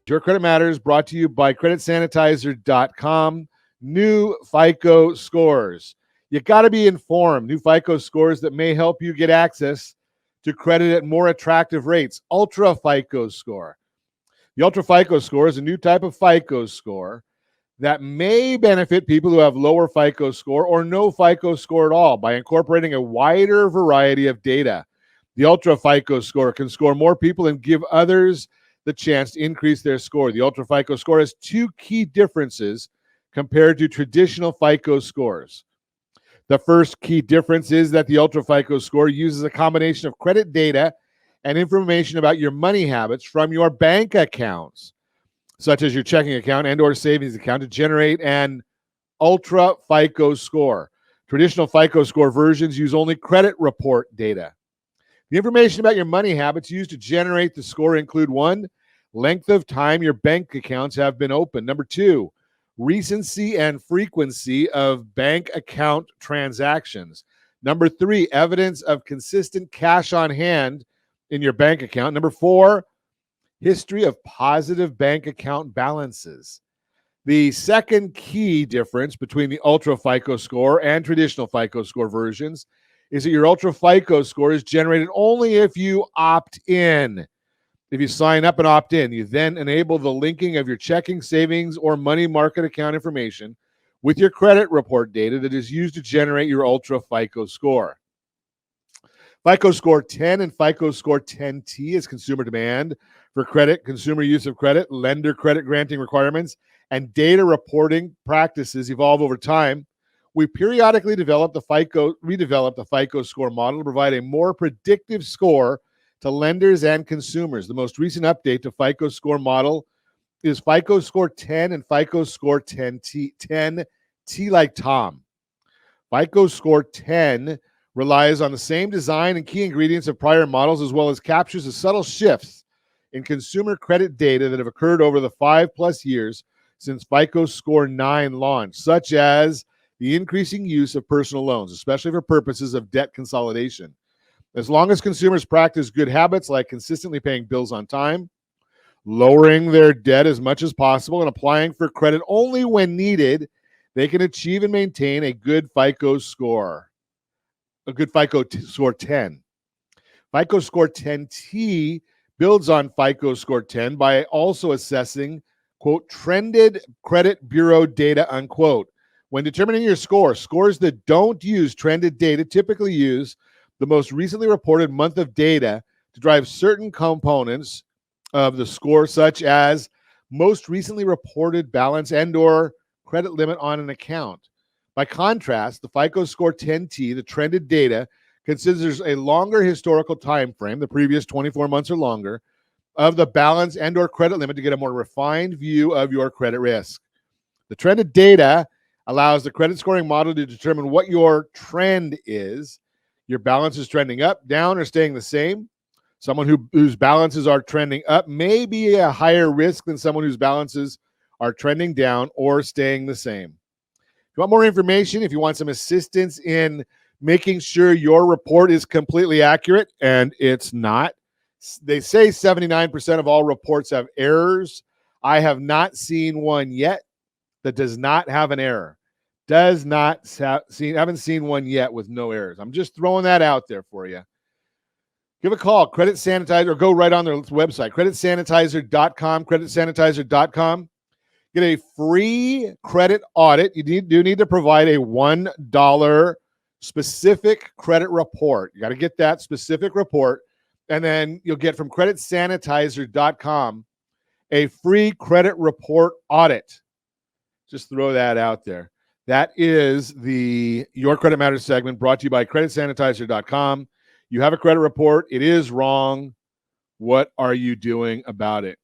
Your Credit Matters brought to you by creditsanitizer.com. New FICO Scores. You got to be informed. New FICO Scores that may help you get access to credit at more attractive rates. Ultra FICO Score. The Ultra FICO Score is a new type of FICO score that may benefit people who have lower FICO score or no FICO score at all by incorporating a wider variety of data. The Ultra FICO Score can score more people and give others the chance to increase their score. The Ultra FICO Score has two key differences compared to traditional FICO scores. The first key difference is that the Ultra FICO Score uses a combination of credit data and information about your money habits from your bank accounts, such as your checking account and or savings account, to generate an Ultra FICO Score. Traditional FICO Score versions use only credit report data. The information about your money habits used to generate the score include: 1, length of time your bank accounts have been open. Number 2, recency and frequency of bank account transactions. Number 3, evidence of consistent cash on hand in your bank account. Number 4, history of positive bank account balances. The second key difference between the Ultra FICO Score and traditional FICO Score versions is that your Ultra FICO Score is generated only if you opt in. If you sign up and opt in, you then enable the linking of your checking, savings, or money market account information with your credit report data that is used to generate your Ultra FICO Score. FICO Score 10 and FICO Score 10T is consumer demand for credit, consumer use of credit, lender credit granting requirements, and data reporting practices evolve over time. We periodically redevelop the FICO Score model to provide a more predictive score to lenders and consumers. The most recent update to FICO Score model is FICO Score 10 and FICO Score 10T, 10T like Tom. FICO Score 10 relies on the same design and key ingredients of prior models, as well as captures the subtle shifts in consumer credit data that have occurred over the 5+ years since FICO Score 9 launched, such as the increasing use of personal loans, especially for purposes of debt consolidation. As long as consumers practice good habits like consistently paying bills on time, lowering their debt as much as possible, and applying for credit only when needed, they can achieve and maintain a good FICO Score, Score 10. FICO Score 10T builds on FICO Score 10 by also assessing, quote, trended credit bureau data, unquote. When determining your score, scores that don't use trended data typically use the most recently reported month of data to drive certain components of the score, such as most recently reported balance and or credit limit on an account. By contrast, the FICO Score 10T, the trended data, considers a longer historical time frame, the previous 24 months or longer, of the balance and or credit limit to get a more refined view of your credit risk. The trended data allows the credit scoring model to determine what your trend is. Your balance is trending up, down, or staying the same. Someone whose balances are trending up may be a higher risk than someone whose balances are trending down or staying the same. If you want more information, if you want some assistance in making sure your report is completely accurate, and it's not, they say 79% of all reports have errors. I have not seen one yet that does not have an error. Haven't seen one yet with no errors. I'm just throwing that out there for you. Give a call, Credit Sanitizer, or go right on their website, creditsanitizer.com, creditsanitizer.com. Get a free credit audit. You do need to provide a $1 specific credit report. You got to get that specific report, and then you'll get from creditsanitizer.com a free credit report audit. Just throw that out there. That is the Your Credit Matters segment brought to you by creditsanitizer.com. You have a credit report. It is wrong. What are you doing about it?